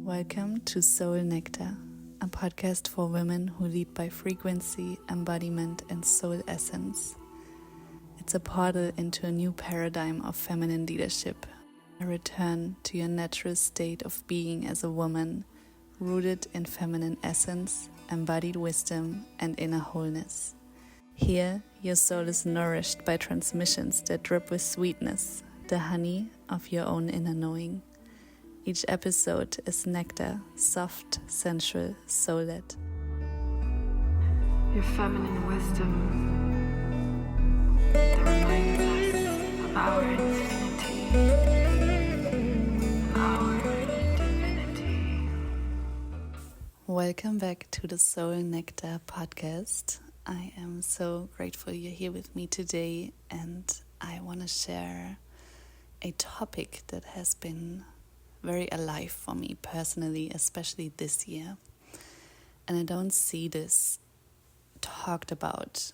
Welcome to Soul Nectar, a podcast for women who lead by frequency, embodiment, and soul essence. It's a portal into a new paradigm of feminine leadership, a return to your natural state of being as a woman, rooted in feminine essence, embodied wisdom, and inner wholeness. Here, your soul is nourished by transmissions that drip with sweetness, the honey of your own inner knowing. Each episode is nectar, soft, sensual, soul-led. Your feminine wisdom that reminds us of our infinity, our divinity. Welcome back to the Soul Nectar podcast. I am so grateful you're here with me today, and I want to share a topic that has been very alive for me personally, especially this year. And I don't see this talked about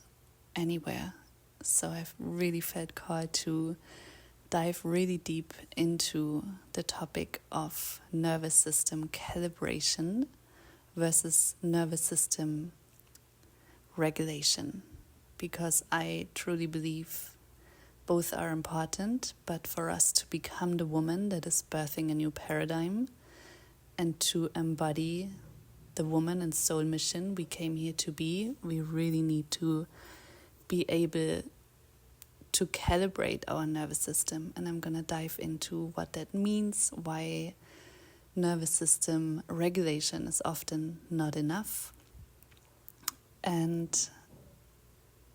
anywhere. So I've really felt called to dive really deep into the topic of nervous system calibration versus nervous system regulation. Because I truly believe both are important, but for us to become the woman that is birthing a new paradigm and to embody the woman and soul mission we came here to be, we really need to be able to calibrate our nervous system. And I'm going to dive into what that means, why nervous system regulation is often not enough, and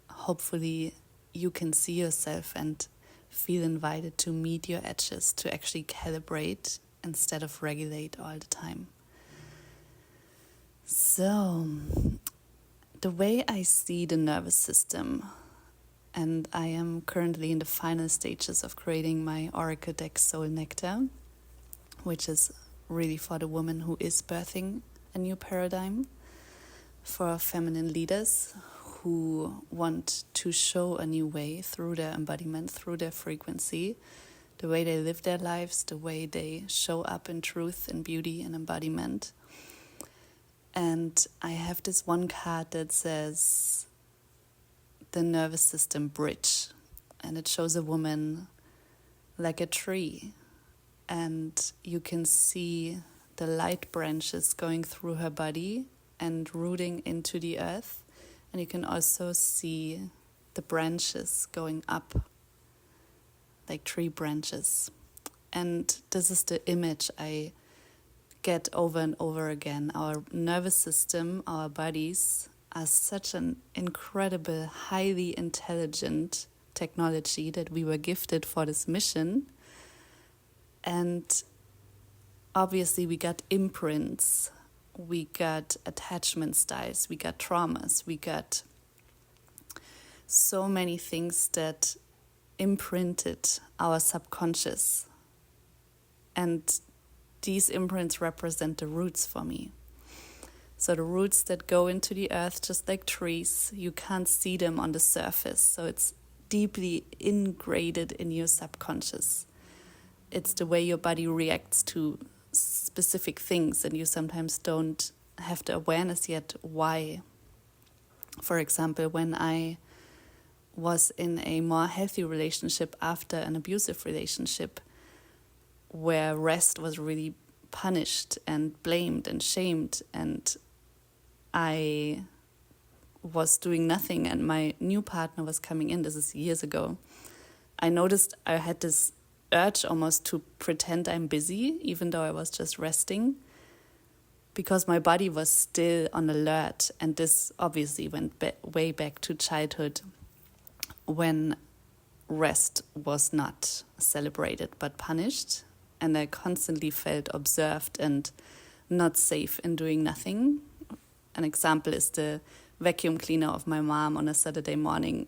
hopefully you can see yourself and feel invited to meet your edges, to actually calibrate instead of regulate all the time. So, the way I see the nervous system, and I am currently in the final stages of creating my Oracle deck Soul Nectar, which is really for the woman who is birthing a new paradigm, for feminine leaders who want to show a new way through their embodiment, through their frequency, the way they live their lives, the way they show up in truth and beauty and embodiment. And I have this one card that says the nervous system bridge, and it shows a woman like a tree, and you can see the light branches going through her body and rooting into the earth. And you can also see the branches going up, like tree branches. And this is the image I get over and over again. Our nervous system, our bodies, are such an incredible, highly intelligent technology that we were gifted for this mission. And obviously we got imprints, we got attachment styles, we got traumas, we got so many things that imprinted our subconscious. And these imprints represent the roots for me. So the roots that go into the earth, just like trees, you can't see them on the surface. So it's deeply ingrained in your subconscious. It's the way your body reacts to specific things, and you sometimes don't have the awareness yet why. For example, when I was in a more healthy relationship after an abusive relationship, where rest was really punished and blamed and shamed, and I was doing nothing and my new partner was coming in, this is years ago, I noticed I had this urge almost to pretend I'm busy, even though I was just resting, because my body was still on alert. And this obviously went way back to childhood, when rest was not celebrated but punished, and I constantly felt observed and not safe in doing nothing. An example is the vacuum cleaner of my mom on a Saturday morning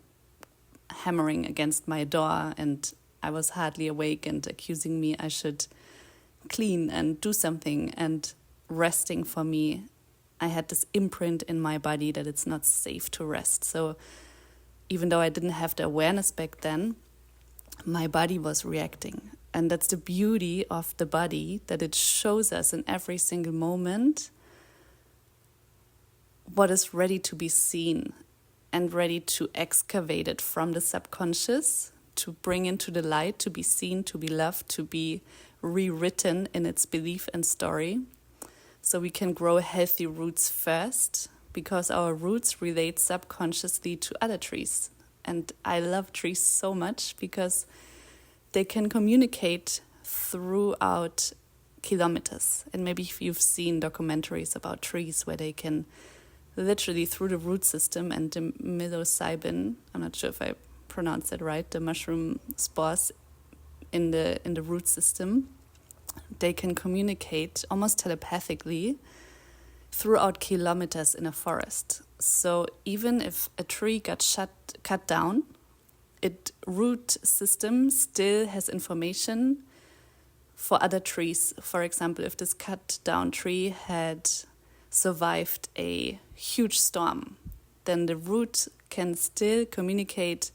hammering against my door, and I was hardly awake and accusing me I should clean and do something. And resting for me, I had this imprint in my body that it's not safe to rest. So even though I didn't have the awareness back then, my body was reacting. And that's the beauty of the body, that it shows us in every single moment what is ready to be seen and ready to excavate it from the subconscious, to bring into the light, to be seen, to be loved, to be rewritten in its belief and story. So we can grow healthy roots first, because our roots relate subconsciously to other trees. And I love trees so much because they can communicate throughout kilometers. And maybe if you've seen documentaries about trees where they can literally through the root system and the psilocybin, I'm not sure if I pronounced that right, the mushroom spores in the root system, they can communicate almost telepathically throughout kilometers in a forest. So even if a tree got cut down, its root system still has information for other trees. For example, if this cut down tree had survived a huge storm, then the root can still communicate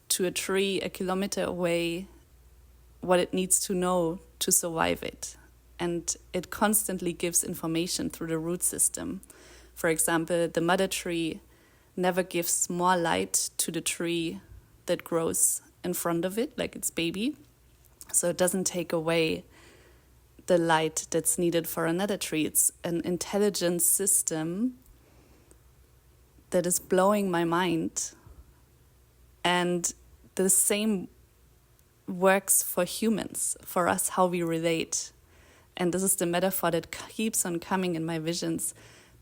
to a tree a kilometer away what it needs to know to survive it. And it constantly gives information through the root system. For example, the mother tree never gives more light to the tree that grows in front of it, like its baby. So it doesn't take away the light that's needed for another tree. It's an intelligent system that is blowing my mind. And the same works for humans, for us, how we relate. And this is the metaphor that keeps on coming in my visions.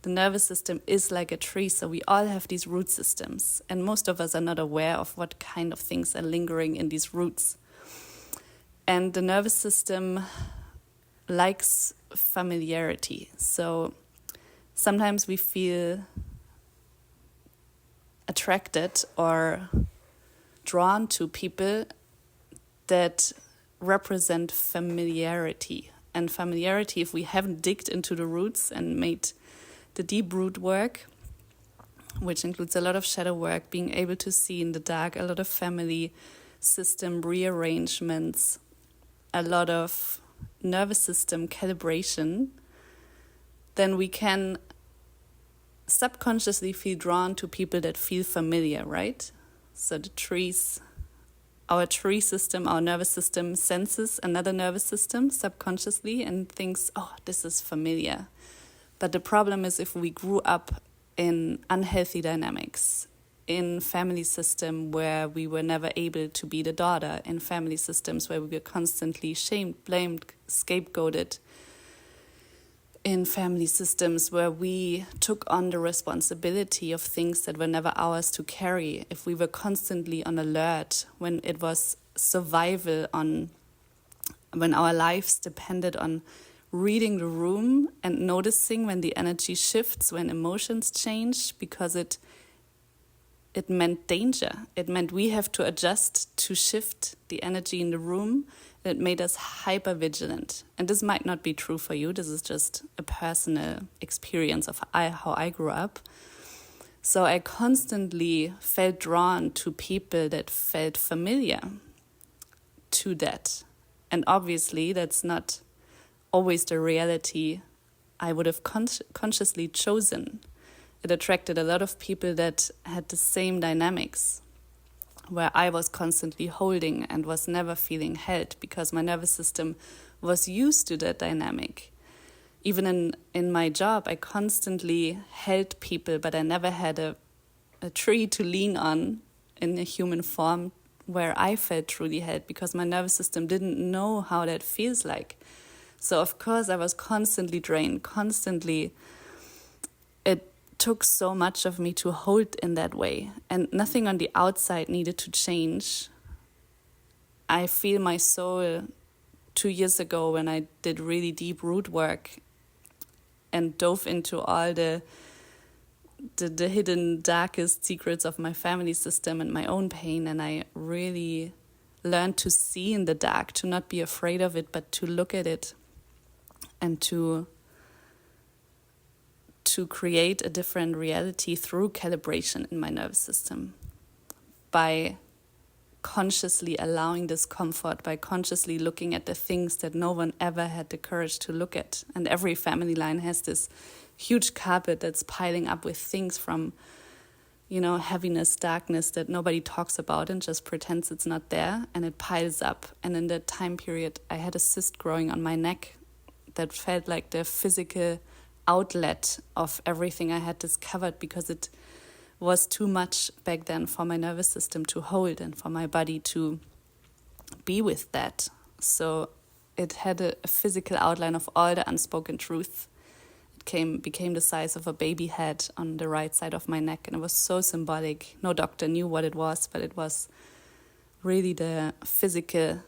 The nervous system is like a tree, so we all have these root systems. And most of us are not aware of what kind of things are lingering in these roots. And the nervous system likes familiarity. So sometimes we feel attracted or drawn to people that represent familiarity. And familiarity, if we haven't digged into the roots and made the deep root work, which includes a lot of shadow work, being able to see in the dark, a lot of family system rearrangements, a lot of nervous system calibration, then we can subconsciously feel drawn to people that feel familiar, right? So the trees, our tree system, our nervous system senses another nervous system subconsciously and thinks, oh, this is familiar. But the problem is if we grew up in unhealthy dynamics, in family system where we were never able to be the daughter, in family systems where we were constantly shamed, blamed, scapegoated, in family systems where we took on the responsibility of things that were never ours to carry, if we were constantly on alert when it was survival, on when our lives depended on reading the room and noticing when the energy shifts, when emotions change, because it meant danger. It meant we have to adjust to shift the energy in the room. It made us hyper vigilant. And this might not be true for you. This is just a personal experience of how I grew up. So I constantly felt drawn to people that felt familiar to that. And obviously that's not always the reality I would have consciously chosen. It attracted a lot of people that had the same dynamics, where I was constantly holding and was never feeling held because my nervous system was used to that dynamic. Even in my job, I constantly held people, but I never had a tree to lean on in a human form where I felt truly held because my nervous system didn't know how that feels like. So of course I was constantly drained, constantly. It took so much of me to hold in that way, and nothing on the outside needed to change. I feel my soul 2 years ago when I did really deep root work and dove into all the hidden darkest secrets of my family system and my own pain, and I really learned to see in the dark, to not be afraid of it, but to look at it and to create a different reality through calibration in my nervous system by consciously allowing discomfort, by consciously looking at the things that no one ever had the courage to look at. And every family line has this huge carpet that's piling up with things from, heaviness, darkness that nobody talks about and just pretends it's not there, and it piles up. And in that time period, I had a cyst growing on my neck that felt like the physical outlet of everything I had discovered, because it was too much back then for my nervous system to hold and for my body to be with that. So it had a physical outline of all the unspoken truth. It became the size of a baby head on the right side of my neck, and it was so symbolic. No doctor knew what it was, but it was really the physical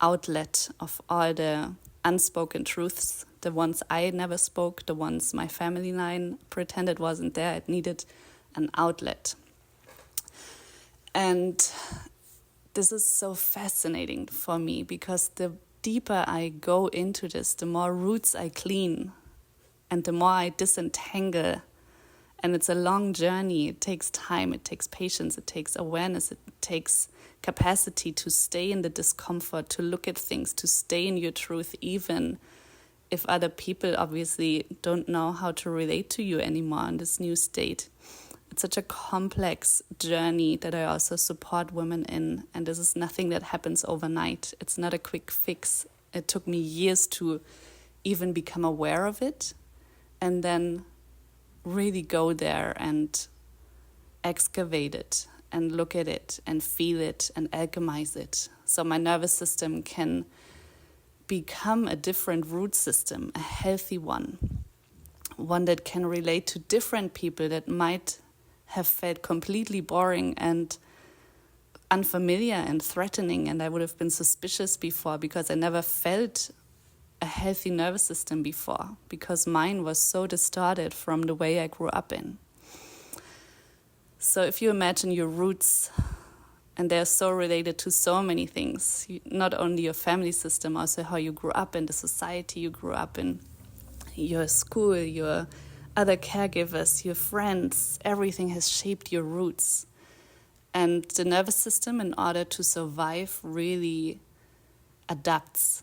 outlet of all the unspoken truths, the ones I never spoke, the ones my family line pretended wasn't there. It needed an outlet. And this is so fascinating for me, because the deeper I go into this, the more roots I clean and the more I disentangle. And it's a long journey. It takes time, it takes patience, it takes awareness, it takes capacity to stay in the discomfort, to look at things, to stay in your truth, even if other people obviously don't know how to relate to you anymore in this new state. It's such a complex journey that I also support women in, and this is nothing that happens overnight. It's not a quick fix. It took me years to even become aware of it, and then really go there and excavate it and look at it and feel it and alchemize it, so my nervous system can become a different root system, a healthy one that can relate to different people that might have felt completely boring and unfamiliar and threatening, and I would have been suspicious before, because I never felt a healthy nervous system before, because mine was so distorted from the way I grew up in. So if you imagine your roots, and they're so related to so many things, not only your family system, also how you grew up in, the society you grew up in, your school, your other caregivers, your friends, everything has shaped your roots. And the nervous system, in order to survive, really adapts,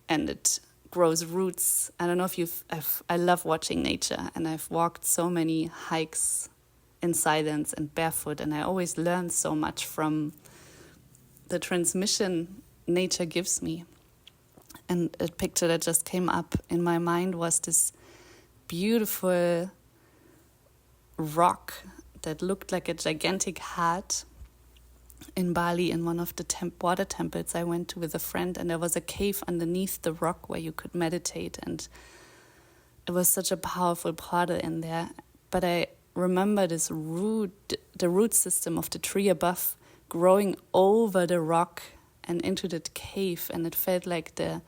and it grows roots. I don't know if I love watching nature, and I've walked so many hikes in silence and barefoot, and I always learn so much from the transmission nature gives me. And a picture that just came up in my mind was this beautiful rock that looked like a gigantic heart in Bali, in one of the water temples I went to with a friend, and there was a cave underneath the rock where you could meditate, and it was such a powerful portal in there. But I remember this the root system of the tree above growing over the rock and into that cave, and it felt like the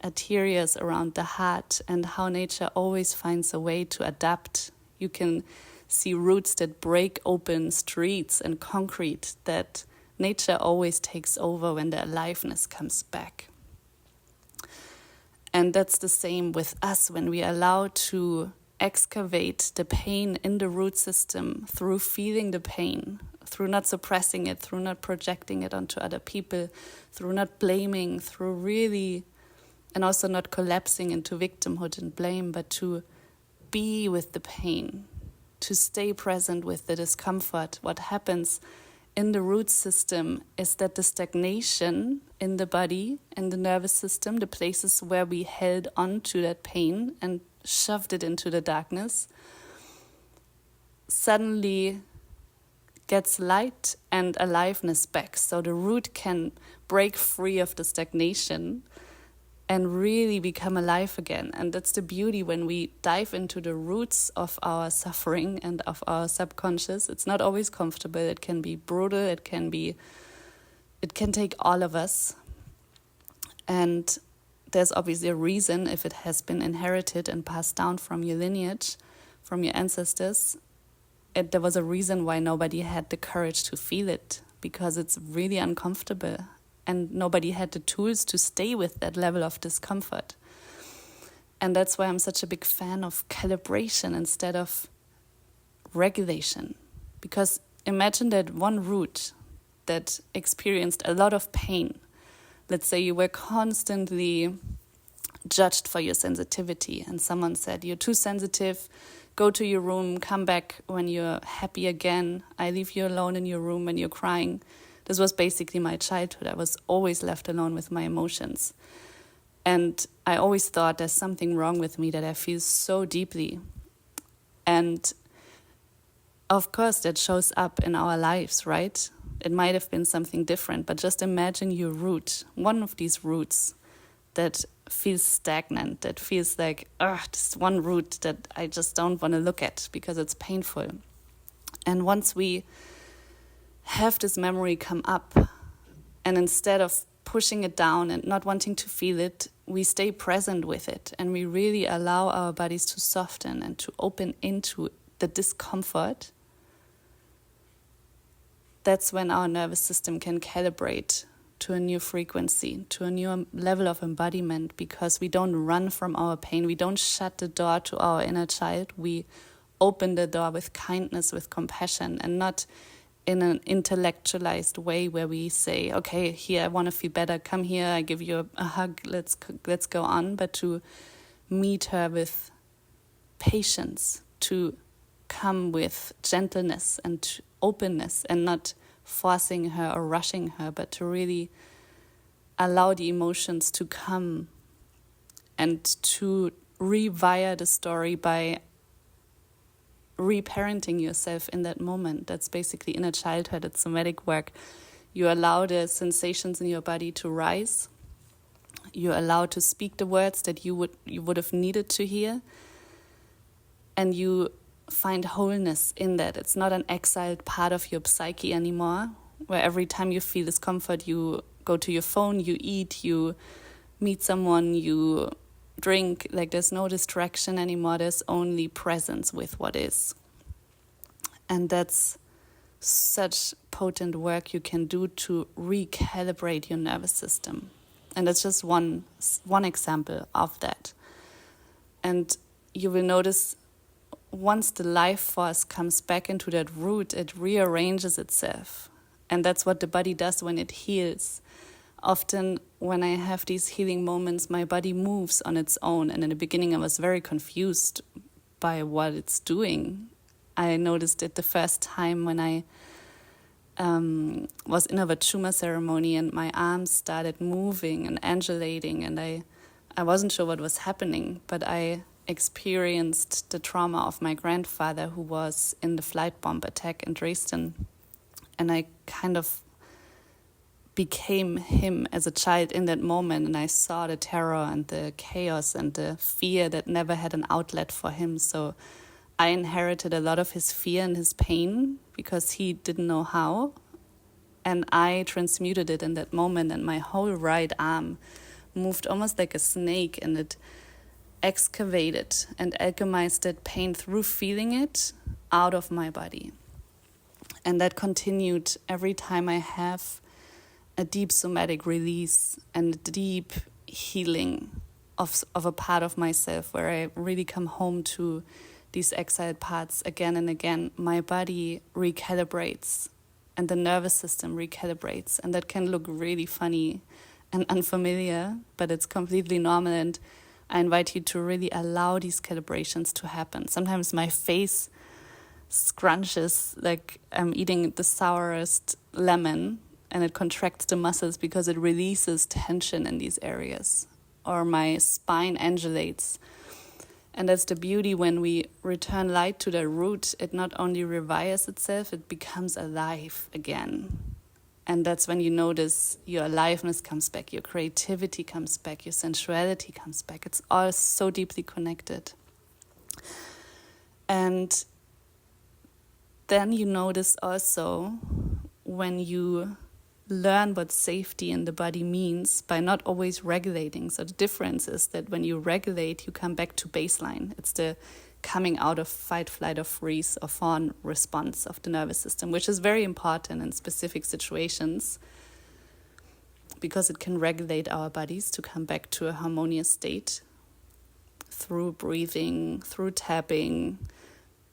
arteries around the heart, and how nature always finds a way to adapt. You can see roots that break open streets and concrete, that nature always takes over when the aliveness comes back. And that's the same with us when we allow to excavate the pain in the root system through feeling the pain, through not suppressing it, through not projecting it onto other people, through not blaming, through really, and also not collapsing into victimhood and blame, but to be with the pain, to stay present with the discomfort. What happens in the root system is that the stagnation in the body, in the nervous system, the places where we held on to that pain and shoved it into the darkness, suddenly gets light and aliveness back. So the root can break free of the stagnation and really become alive again. And that's the beauty when we dive into the roots of our suffering and of our subconscious. It's not always comfortable. It can be brutal. It can take all of us. And there's obviously a reason, if it has been inherited and passed down from your lineage, from your ancestors. There was a reason why nobody had the courage to feel it, because it's really uncomfortable. And nobody had the tools to stay with that level of discomfort. And that's why I'm such a big fan of calibration instead of regulation. Because imagine that one root that experienced a lot of pain. Let's say you were constantly judged for your sensitivity and someone said, you're too sensitive, go to your room, come back when you're happy again. I leave you alone in your room when you're crying. This was basically my childhood. I was always left alone with my emotions. And I always thought there's something wrong with me that I feel so deeply. And of course, that shows up in our lives, right? It might have been something different, but just imagine your root, one of these roots that feels stagnant, that feels like, this one root that I just don't want to look at because it's painful. And once we have this memory come up, and instead of pushing it down and not wanting to feel it, we stay present with it, and we really allow our bodies to soften and to open into the discomfort. That's when our nervous system can calibrate to a new frequency, to a new level of embodiment, because we don't run from our pain. We don't shut the door to our inner child. We open the door with kindness, with compassion, and not in an intellectualized way where we say, okay, here, I want to feel better. Come here, I give you a hug. Let's go on. But to meet her with patience, to come with gentleness and openness, and not forcing her or rushing her, but to really allow the emotions to come and to rewire the story by reparenting yourself in that moment. That's basically inner childhood. It's somatic work. You allow the sensations in your body to rise. You allow to speak the words that you would have needed to hear, and you find wholeness in that. It's not an exiled part of your psyche anymore, where every time you feel discomfort, you go to your phone, you eat, you meet someone, you drink. Like, there's no distraction anymore. There's only presence with what is. And that's such potent work you can do to recalibrate your nervous system. And that's just one example of that. And you will notice once the life force comes back into that root, it rearranges itself. And that's what the body does when it heals. Often when I have these healing moments, my body moves on its own. And in the beginning, I was very confused by what it's doing. I noticed it the first time when I was in a Vachuma ceremony and my arms started moving and undulating, and I wasn't sure what was happening, but I experienced the trauma of my grandfather who was in the flight bomb attack in Dresden. And I kind of became him as a child in that moment, and I saw the terror and the chaos and the fear that never had an outlet for him. So I inherited a lot of his fear and his pain because he didn't know how. And I transmuted it in that moment, and my whole right arm moved almost like a snake, and it excavated and alchemized that pain through feeling it out of my body. And that continued every time I have a deep somatic release and a deep healing of a part of myself, where I really come home to these exiled parts again and again. My body recalibrates and the nervous system recalibrates, and that can look really funny and unfamiliar, but it's completely normal. And I invite you to really allow these calibrations to happen. Sometimes my face scrunches like I'm eating the sourest lemon, and it contracts the muscles because it releases tension in these areas. Or my spine undulates. And that's the beauty when we return light to the root. It not only rewires itself, it becomes alive again. And that's when you notice your aliveness comes back, your creativity comes back, your sensuality comes back. It's all so deeply connected. And then you notice also when you learn what safety in the body means by not always regulating. So the difference is that when you regulate, you come back to baseline. It's the coming out of fight, flight, or freeze or fawn response of the nervous system, which is very important in specific situations because it can regulate our bodies to come back to a harmonious state through breathing, through tapping.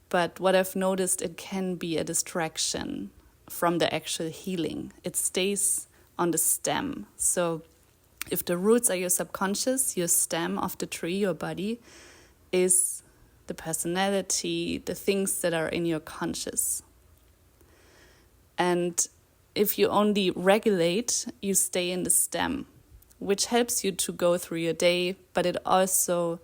But what I've noticed, it can be a distraction from the actual healing. It stays on the stem. So if the roots are your subconscious, your stem of the tree, your body, is the personality, the things that are in your conscious. And if you only regulate, you stay in the stem, which helps you to go through your day, but it also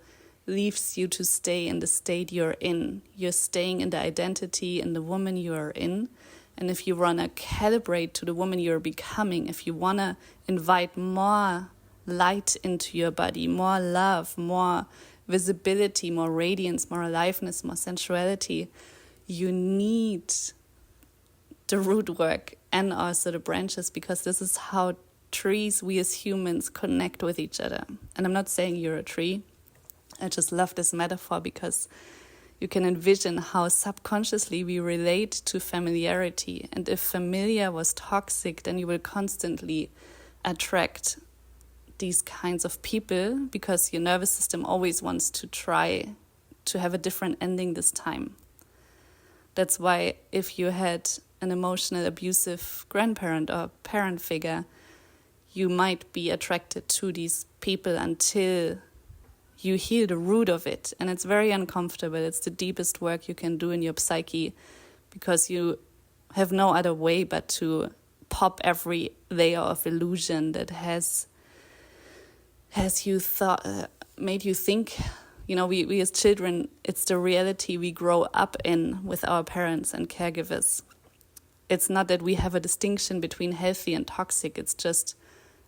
leaves you to stay in the state you're in. You're staying in the identity and the woman you are in. And if you want to calibrate to the woman you're becoming, if you want to invite more light into your body, more love, more visibility, more radiance, more aliveness, more sensuality, you need the root work and also the branches, because this is how trees, we as humans, connect with each other. And I'm not saying you're a tree. I just love this metaphor because you can envision how subconsciously we relate to familiarity. And if familiar was toxic, then you will constantly attract these kinds of people because your nervous system always wants to try to have a different ending this time. That's why if you had an emotional abusive grandparent or parent figure, you might be attracted to these people until you heal the root of it. And it's very uncomfortable. It's the deepest work you can do in your psyche because you have no other way but to pop every layer of illusion that has made you think, we as children, it's the reality we grow up in with our parents and caregivers. It's not that we have a distinction between healthy and toxic. It's just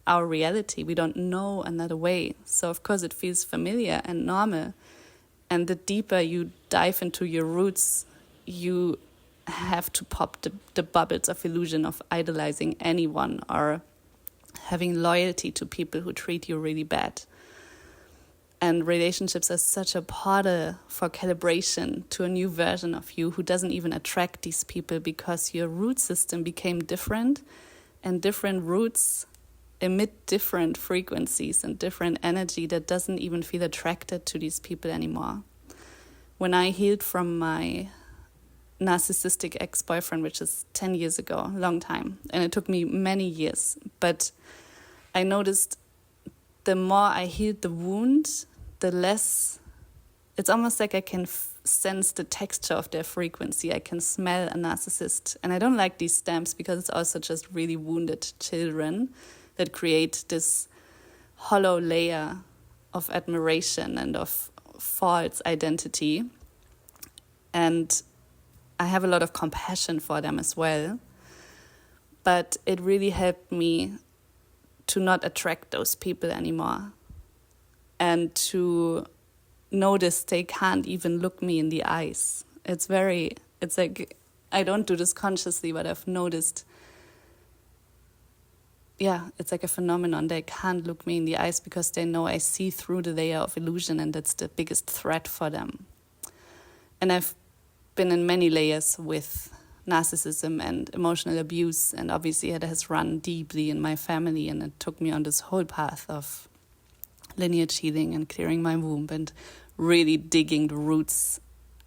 our reality. We don't know another way. So of course it feels familiar and normal. And the deeper you dive into your roots, you have to pop the bubbles of illusion of idolizing anyone or having loyalty to people who treat you really bad. And relationships are such a portal for calibration to a new version of you who doesn't even attract these people because your root system became different, and different roots emit different frequencies and different energy that doesn't even feel attracted to these people anymore. When I healed from my narcissistic ex-boyfriend, which is 10 years ago, a long time, and it took me many years, but I noticed the more I healed the wound, the less, it's almost like I can sense the texture of their frequency. I can smell a narcissist. And I don't like these stamps because it's also just really wounded children that create this hollow layer of admiration and of false identity. And I have a lot of compassion for them as well. But it really helped me to not attract those people anymore and to notice they can't even look me in the eyes. It's like, I don't do this consciously, but I've noticed, it's like a phenomenon. They can't look me in the eyes because they know I see through the layer of illusion, and that's the biggest threat for them. And I've been in many layers with narcissism and emotional abuse, and obviously it has run deeply in my family, and it took me on this whole path of lineage healing and clearing my womb and really digging the roots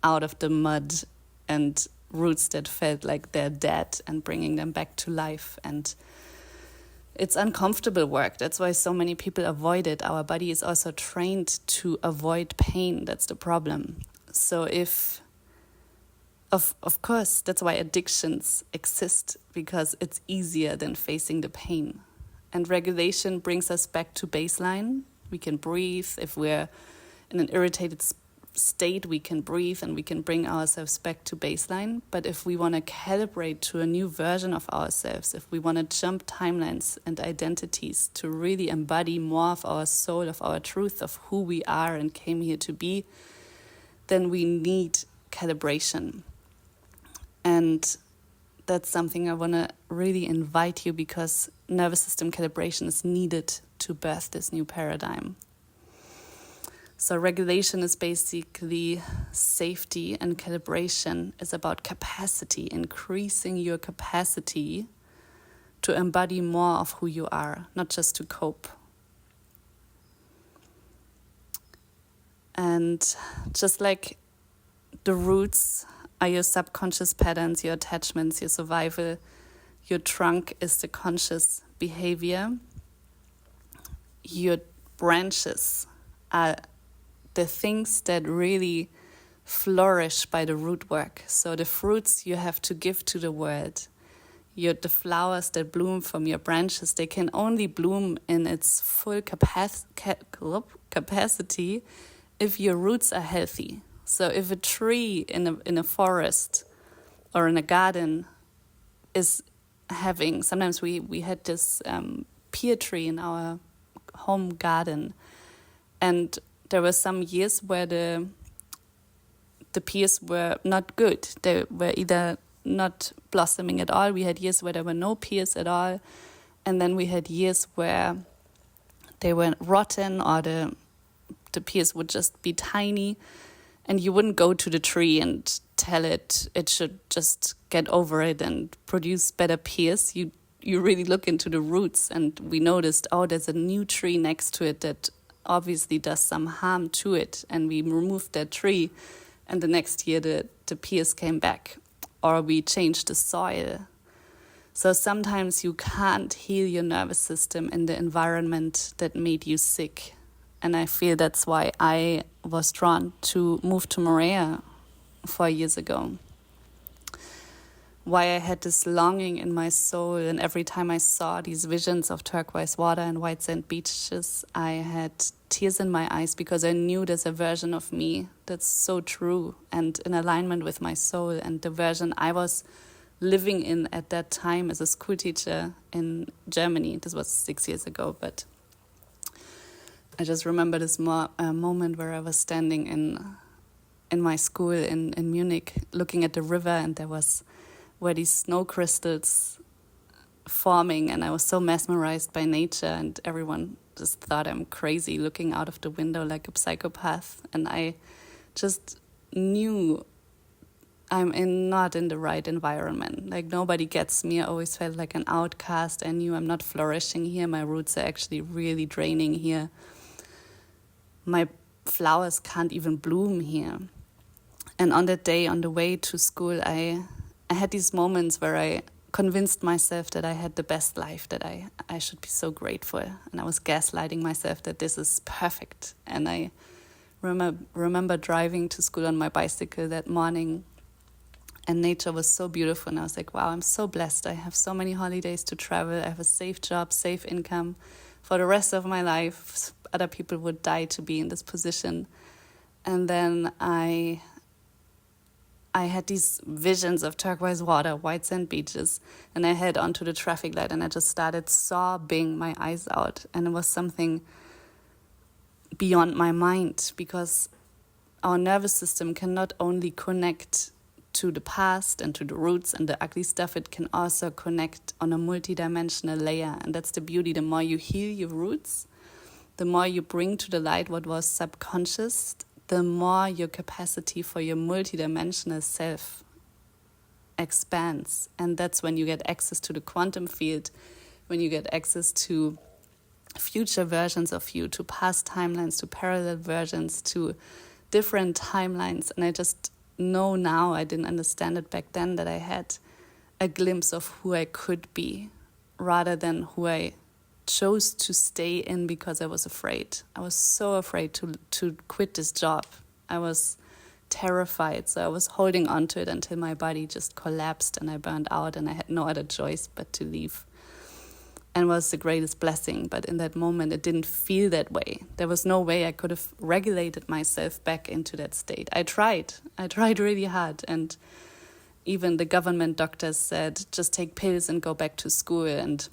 out of the mud and roots that felt like they're dead and bringing them back to life. And it's uncomfortable work. That's why so many people avoid it. Our body is also trained to avoid pain. That's the problem. So Of course, that's why addictions exist, because it's easier than facing the pain. And regulation brings us back to baseline. We can breathe. If we're in an irritated state, we can breathe and we can bring ourselves back to baseline. But if we want to calibrate to a new version of ourselves, if we want to jump timelines and identities to really embody more of our soul, of our truth, of who we are and came here to be, then we need calibration. And that's something I want to really invite you, because nervous system calibration is needed to birth this new paradigm. So regulation is basically safety, and calibration is about capacity, increasing your capacity to embody more of who you are, not just to cope. And just like the roots are your subconscious patterns, your attachments, your survival, Your trunk is the conscious behavior. Your branches are the things that really flourish by the root work. So the fruits you have to give to the world. The flowers that bloom from your branches, they can only bloom in its full capacity if your roots are healthy. So if a tree in a forest or in a garden is having, sometimes we had this pear tree in our home garden, and there were some years where the pears were not good. They were either not blossoming at all. We had years where there were no pears at all, and then we had years where they were rotten, or the pears would just be tiny, and you wouldn't go to the tree and tell it should just get over it and produce better pears. You really look into the roots, and we noticed, there's a new tree next to it that obviously does some harm to it, and we removed that tree, and the next year the pears came back. Or we changed the soil. So sometimes you can't heal your nervous system in the environment that made you sick. And I feel that's why I was drawn to move to Morea 4 years ago. Why I had this longing in my soul, and every time I saw these visions of turquoise water and white sand beaches, I had tears in my eyes, because I knew there's a version of me that's so true and in alignment with my soul, and the version I was living in at that time as a school teacher in Germany. This was 6 years ago, but I just remember this moment where I was standing in my school in Munich, looking at the river, and there were these snow crystals forming, and I was so mesmerized by nature, and everyone just thought I'm crazy looking out of the window like a psychopath. And I just knew I'm not in the right environment. Like, nobody gets me. I always felt like an outcast. I knew I'm not flourishing here. My roots are actually really draining here. My flowers can't even bloom here. And on that day, on the way to school, I had these moments where I convinced myself that I had the best life, that I should be so grateful. And I was gaslighting myself that this is perfect. And I remember driving to school on my bicycle that morning, and nature was so beautiful. And I was like, wow, I'm so blessed. I have so many holidays to travel. I have a safe job, safe income for the rest of my life. Other people would die to be in this position. And then I had these visions of turquoise water, white sand beaches, and I head onto the traffic light, and I just started sobbing my eyes out. And it was something beyond my mind, because our nervous system can not only connect to the past and to the roots and the ugly stuff, it can also connect on a multidimensional layer. And that's the beauty. The more you heal your roots, the more you bring to the light what was subconscious, the more your capacity for your multidimensional self expands. And that's when you get access to the quantum field, when you get access to future versions of you, to past timelines, to parallel versions, to different timelines. And I just know now, I didn't understand it back then, that I had a glimpse of who I could be, rather than who I chose to stay in because I was afraid. I was so afraid to quit this job. I was terrified, so I was holding on to it until my body just collapsed and I burned out, and I had no other choice but to leave. And it was the greatest blessing, but in that moment it didn't feel that way. There was no way I could have regulated myself back into that state. I tried really hard, and even the government doctors said, just take pills and go back to school. And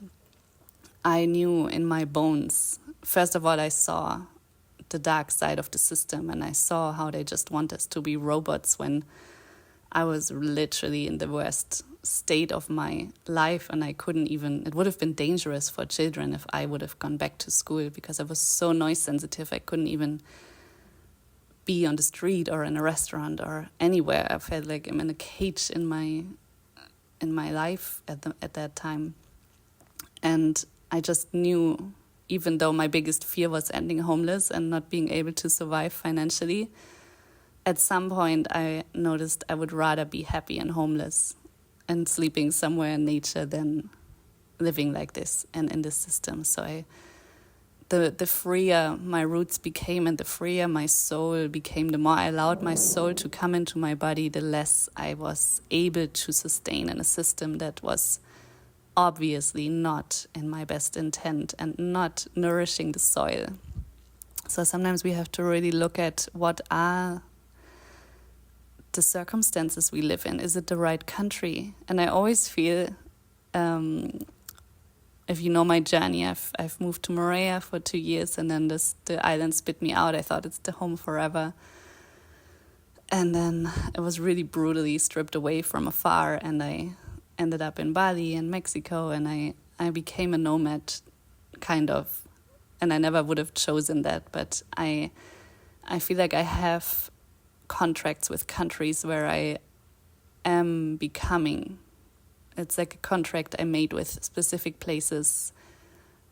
I knew in my bones, first of all, I saw the dark side of the system, and I saw how they just want us to be robots, when I was literally in the worst state of my life, and I couldn't even, it would have been dangerous for children if I would have gone back to school, because I was so noise sensitive. I couldn't even be on the street or in a restaurant or anywhere. I felt like I'm in a cage in my life at that time. And I just knew, even though my biggest fear was ending homeless and not being able to survive financially, at some point I noticed I would rather be happy and homeless and sleeping somewhere in nature than living like this and in this system. So the freer my roots became and the freer my soul became, the more I allowed my soul to come into my body, the less I was able to sustain in a system that was obviously not in my best intent and not nourishing the soil. So sometimes we have to really look at what are the circumstances we live in. Is it the right country? And I always feel, if you know my journey, I've moved to Morea for 2 years, and then the island spit me out. I thought it's the home forever. And then it was really brutally stripped away from afar, and I ended up in Bali and Mexico, and I became a nomad, kind of. And I never would have chosen that, but I feel like I have contracts with countries where I am becoming. It's like a contract I made with specific places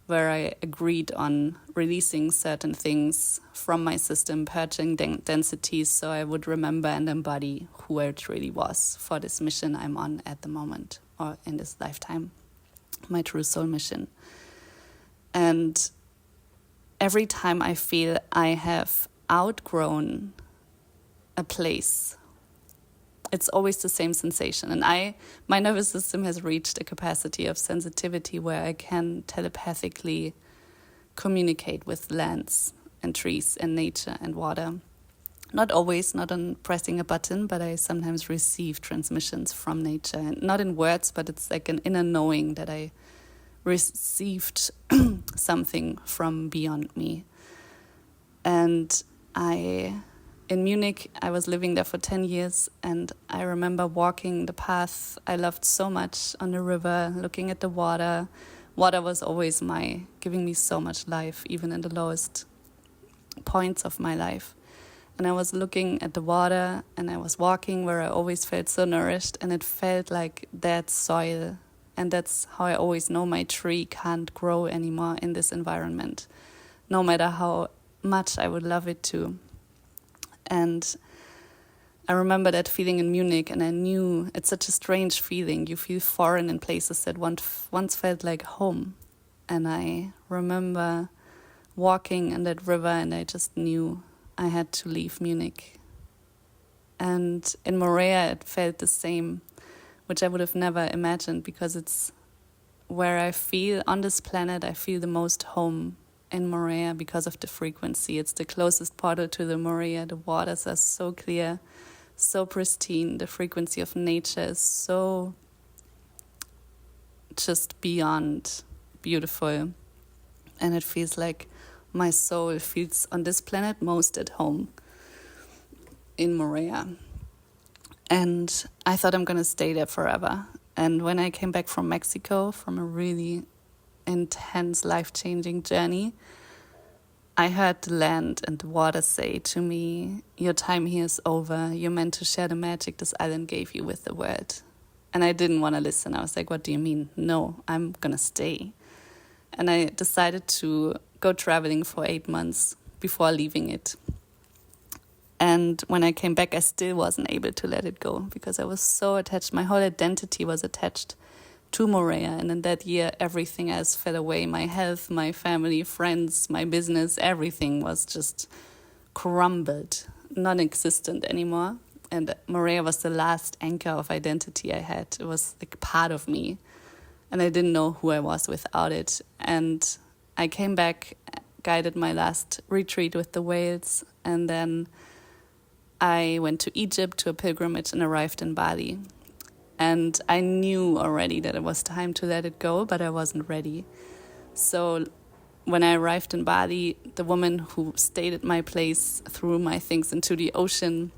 where I agreed on releasing certain things from my system, purging densities, so I would remember and embody who I truly was for this mission I'm on at the moment, or in this lifetime, my true soul mission. And every time I feel I have outgrown a place, it's always the same sensation. And my nervous system has reached a capacity of sensitivity where I can telepathically communicate with lands and trees and nature and water. Not always, not on pressing a button, but I sometimes receive transmissions from nature. And not in words, but it's like an inner knowing that I received something from beyond me. And in Munich, I was living there for 10 years, and I remember walking the path I loved so much on the river, looking at the water. Water was always giving me so much life, even in the lowest points of my life. And I was looking at the water, and I was walking where I always felt so nourished, and it felt like that soil. And that's how I always know my tree can't grow anymore in this environment, no matter how much I would love it to. And I remember that feeling in Munich, and I knew it's such a strange feeling. You feel foreign in places that once felt like home. And I remember walking in that river, and I just knew I had to leave Munich. And in Morea, it felt the same, which I would have never imagined, because it's where I feel on this planet, I feel the most home in Morea because of the frequency. It's the closest portal to the Morea. The waters are so clear, so pristine. The frequency of nature is so just beyond beautiful. And it feels like my soul feels on this planet most at home in Morea. And I thought I'm going to stay there forever. And when I came back from Mexico, from a really intense, life-changing journey, I heard the land and the water say to me, your time here is over. You're meant to share the magic this island gave you with the world. And I didn't want to listen. I was like, what do you mean? No, I'm going to stay. And I decided to go traveling for 8 months before leaving it. And when I came back, I still wasn't able to let it go because I was so attached. My whole identity was attached to Morea. And in that year, everything else fell away. My health, my family, friends, my business, everything was just crumbled, non-existent anymore. And Morea was the last anchor of identity I had. It was like part of me. And I didn't know who I was without it. And I came back, guided my last retreat with the whales, and then I went to Egypt to a pilgrimage and arrived in Bali. And I knew already that it was time to let it go, but I wasn't ready. So when I arrived in Bali, the woman who stayed at my place threw my things into the ocean.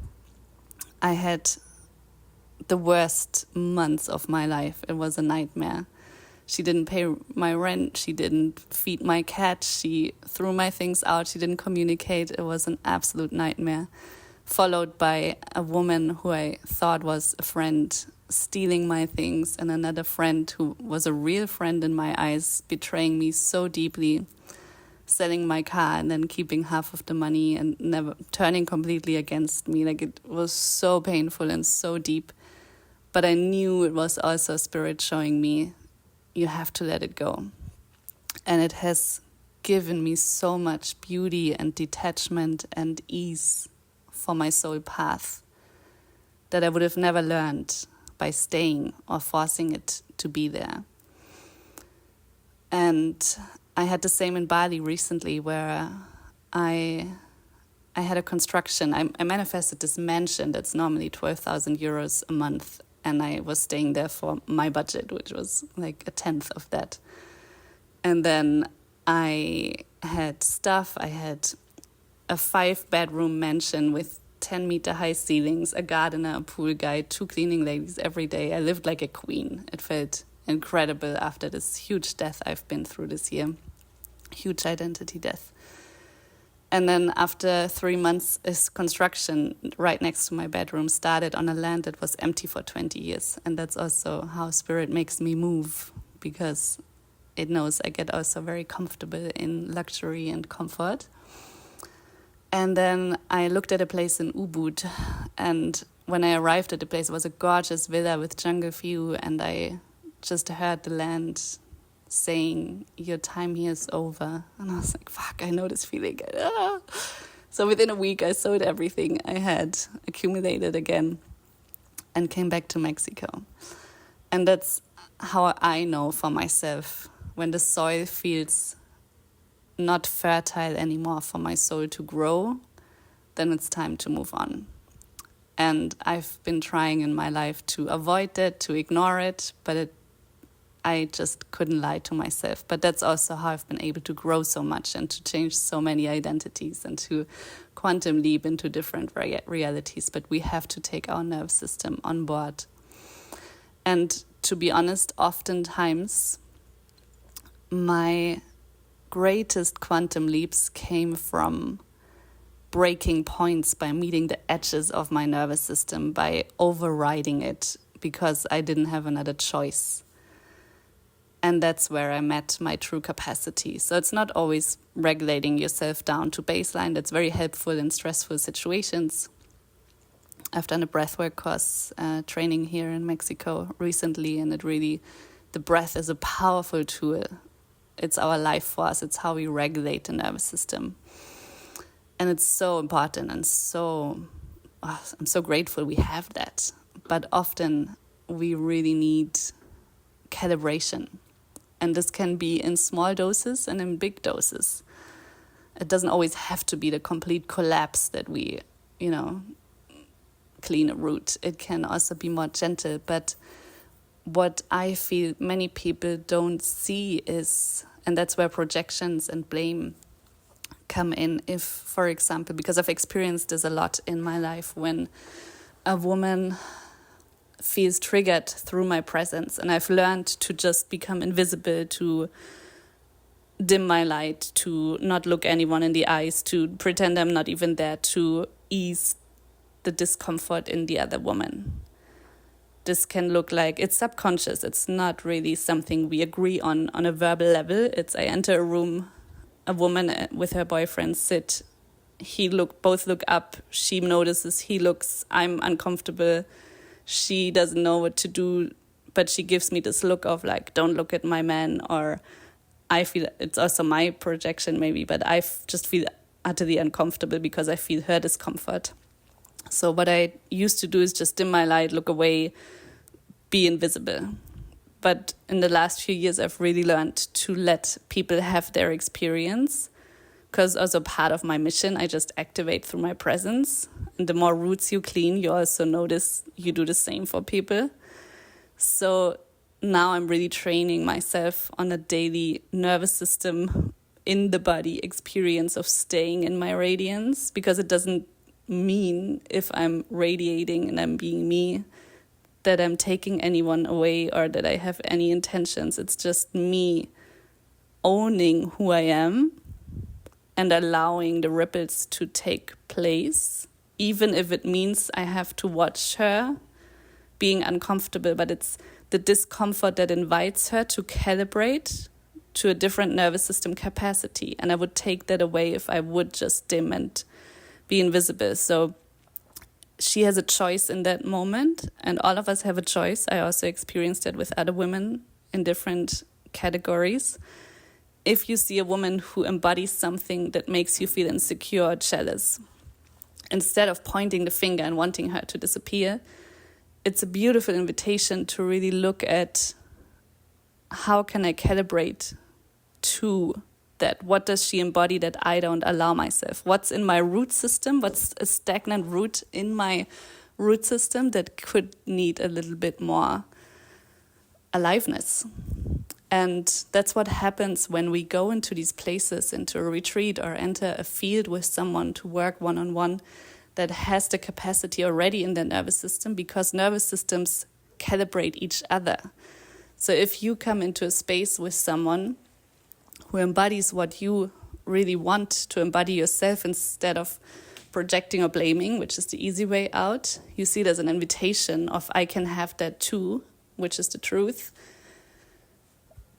I had the worst months of my life. It was a nightmare. She didn't pay my rent. She didn't feed my cat. She threw my things out. She didn't communicate. It was an absolute nightmare. Followed by a woman who I thought was a friend stealing my things, and another friend who was a real friend in my eyes, betraying me so deeply, selling my car and then keeping half of the money and never turning completely against me. Like, it was so painful and so deep. But I knew it was also Spirit showing me, you have to let it go. And it has given me so much beauty and detachment and ease for my soul path that I would have never learned by staying or forcing it to be there. And I had the same in Bali recently, where I had a construction. I manifested this mansion that's normally 12,000 euros a month, and I was staying there for my budget, which was like a tenth of that. And then I had stuff. I had a 5-bedroom mansion with 10-meter high ceilings, a gardener, a pool guy, 2 cleaning ladies every day. I lived like a queen. It felt incredible after this huge death I've been through this year. Huge identity death. And then after 3 months, this construction right next to my bedroom started on a land that was empty for 20 years. And that's also how Spirit makes me move, because it knows I get also very comfortable in luxury and comfort. And then I looked at a place in Ubud, and when I arrived at the place, it was a gorgeous villa with jungle view, and I just heard the land saying, your time here is over. And I was like, fuck, I know this feeling. So within a week, I sold everything I had accumulated again and came back to Mexico. And that's how I know for myself, when the soil feels not fertile anymore for my soul to grow, then it's time to move on. And I've been trying in my life to avoid it, to ignore it, but I just couldn't lie to myself. But that's also how I've been able to grow so much and to change so many identities and to quantum leap into different realities. But we have to take our nervous system on board. And to be honest, oftentimes my greatest quantum leaps came from breaking points, by meeting the edges of my nervous system, by overriding it because I didn't have another choice. And that's where I met my true capacity. So it's not always regulating yourself down to baseline. That's very helpful in stressful situations. I've done a breathwork course training here in Mexico recently, and the breath is a powerful tool. It's our life force. It's how we regulate the nervous system. And it's so important, and I'm so grateful we have that. But often we really need calibration. And this can be in small doses and in big doses. It doesn't always have to be the complete collapse that we, clean a root. It can also be more gentle. But what I feel many people don't see is, and that's where projections and blame come in. If, for example, because I've experienced this a lot in my life, when a woman feels triggered through my presence, and I've learned to just become invisible, to dim my light, to not look anyone in the eyes, to pretend I'm not even there, to ease the discomfort in the other woman. This can look like, it's subconscious. It's not really something we agree on a verbal level. It's, I enter a room, a woman with her boyfriend sit, both look up, she notices, he looks, I'm uncomfortable, she doesn't know what to do, but she gives me this look of like, don't look at my man, or I feel, it's also my projection maybe, but I just feel utterly uncomfortable because I feel her discomfort. So what I used to do is just dim my light, look away, be invisible. But in the last few years, I've really learned to let people have their experience, because also part of my mission, I just activate through my presence. And the more roots you clean, you also notice you do the same for people. So now I'm really training myself on a daily nervous system in the body experience of staying in my radiance, because it doesn't mean, if I'm radiating and I'm being me, that I'm taking anyone away or that I have any intentions. It's just me owning who I am and allowing the ripples to take place, even if it means I have to watch her being uncomfortable, but it's the discomfort that invites her to calibrate to a different nervous system capacity. And I would take that away if I would just dim and be invisible. So she has a choice in that moment, and all of us have a choice. I also experienced it with other women in different categories. If you see a woman who embodies something that makes you feel insecure or jealous, instead of pointing the finger and wanting her to disappear, it's a beautiful invitation to really look at how can I calibrate to that? What does she embody that I don't allow myself? What's in my root system? What's a stagnant root in my root system that could need a little bit more aliveness? And that's what happens when we go into these places, into a retreat or enter a field with someone to work one-on-one that has the capacity already in their nervous system, because nervous systems calibrate each other. So if you come into a space with someone who embodies what you really want to embody yourself instead of projecting or blaming, which is the easy way out, you see it as an invitation of I can have that too, which is the truth,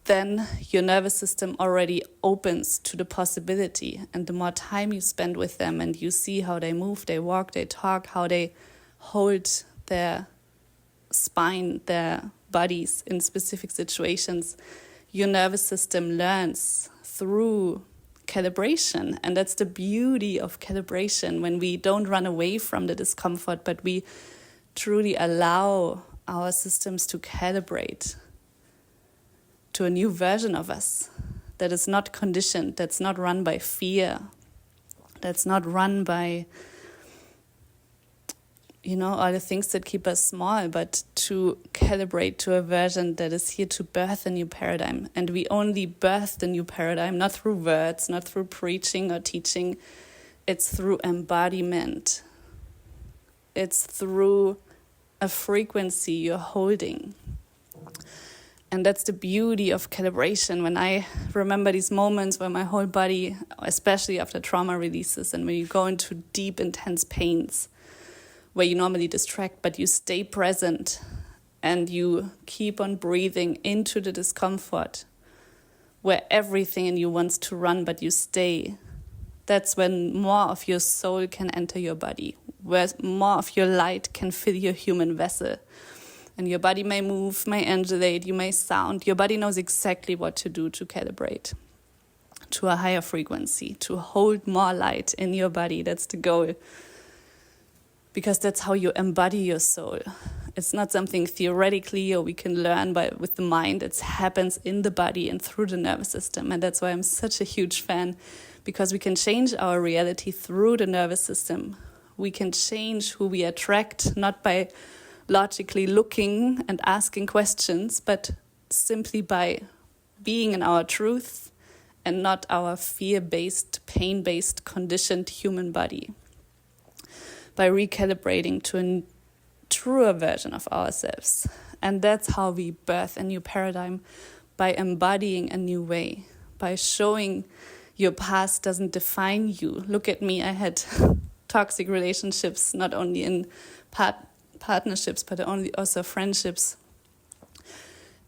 then your nervous system already opens to the possibility. And the more time you spend with them and you see how they move, they walk, they talk, how they hold their spine, their bodies in specific situations, your nervous system learns through calibration. And that's the beauty of calibration, when we don't run away from the discomfort, but we truly allow our systems to calibrate to a new version of us that is not conditioned, that's not run by fear, that's not run by, all the things that keep us small, but to calibrate to a version that is here to birth a new paradigm. And we only birth the new paradigm, not through words, not through preaching or teaching. It's through embodiment. It's through a frequency you're holding. And that's the beauty of calibration. When I remember these moments where my whole body, especially after trauma releases, and when you go into deep, intense pains, where you normally distract, but you stay present and you keep on breathing into the discomfort, where everything in you wants to run, but you stay. That's when more of your soul can enter your body, where more of your light can fill your human vessel. And your body may move, may undulate, you may sound. Your body knows exactly what to do to calibrate to a higher frequency, to hold more light in your body. That's the goal. Because that's how you embody your soul. It's not something theoretically or we can learn with the mind. It happens in the body and through the nervous system. And that's why I'm such a huge fan, because we can change our reality through the nervous system. We can change who we attract, not by logically looking and asking questions, but simply by being in our truth and not our fear-based, pain-based, conditioned human body. By recalibrating to a truer version of ourselves. And that's how we birth a new paradigm, by embodying a new way, by showing your past doesn't define you. Look at me, I had toxic relationships, not only in partnerships, but also friendships.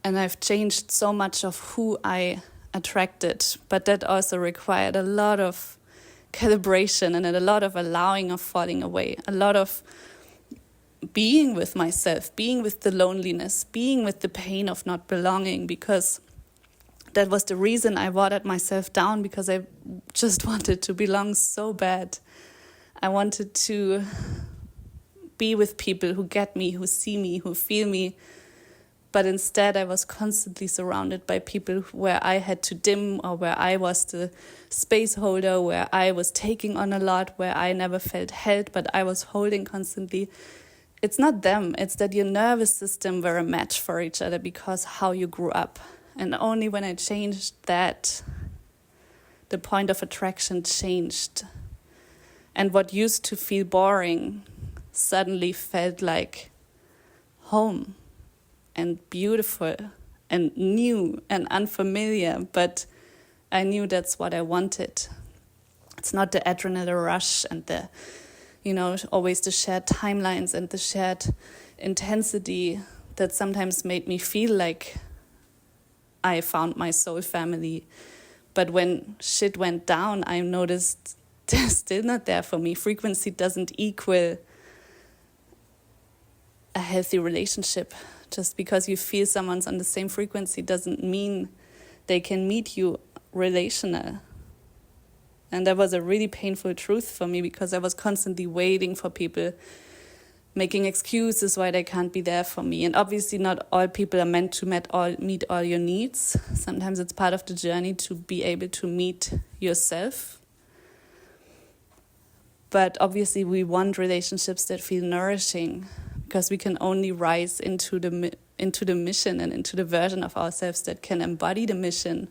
And I've changed so much of who I attracted, but that also required a lot of calibration and a lot of allowing of falling away, a lot of being with myself, being with the loneliness, being with the pain of not belonging, because that was the reason I watered myself down, because I just wanted to belong so bad. I wanted to be with people who get me, who see me, who feel me. But instead I was constantly surrounded by people where I had to dim, or where I was the space holder, where I was taking on a lot, where I never felt held, but I was holding constantly. It's not them, it's that your nervous system were a match for each other because how you grew up. And only when I changed that, the point of attraction changed. And what used to feel boring suddenly felt like home and beautiful and new and unfamiliar, but I knew that's what I wanted. It's not the adrenaline rush and the, always the shared timelines and the shared intensity that sometimes made me feel like I found my soul family. But when shit went down, I noticed they're still not there for me. Frequency doesn't equal a healthy relationship. Just because you feel someone's on the same frequency doesn't mean they can meet you relational. And that was a really painful truth for me, because I was constantly waiting for people, making excuses why they can't be there for me. And obviously not all people are meant to meet all your needs. Sometimes it's part of the journey to be able to meet yourself. But obviously we want relationships that feel nourishing, because we can only rise into the mission and into the version of ourselves that can embody the mission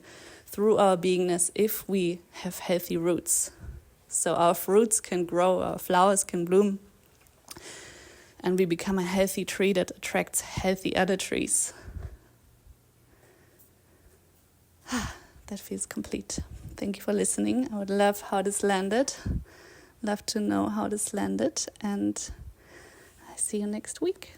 through our beingness if we have healthy roots. So our fruits can grow, our flowers can bloom, and we become a healthy tree that attracts healthy other trees. That feels complete. Thank you for listening. I would love how this landed. Love to know how this landed, and I see you next week.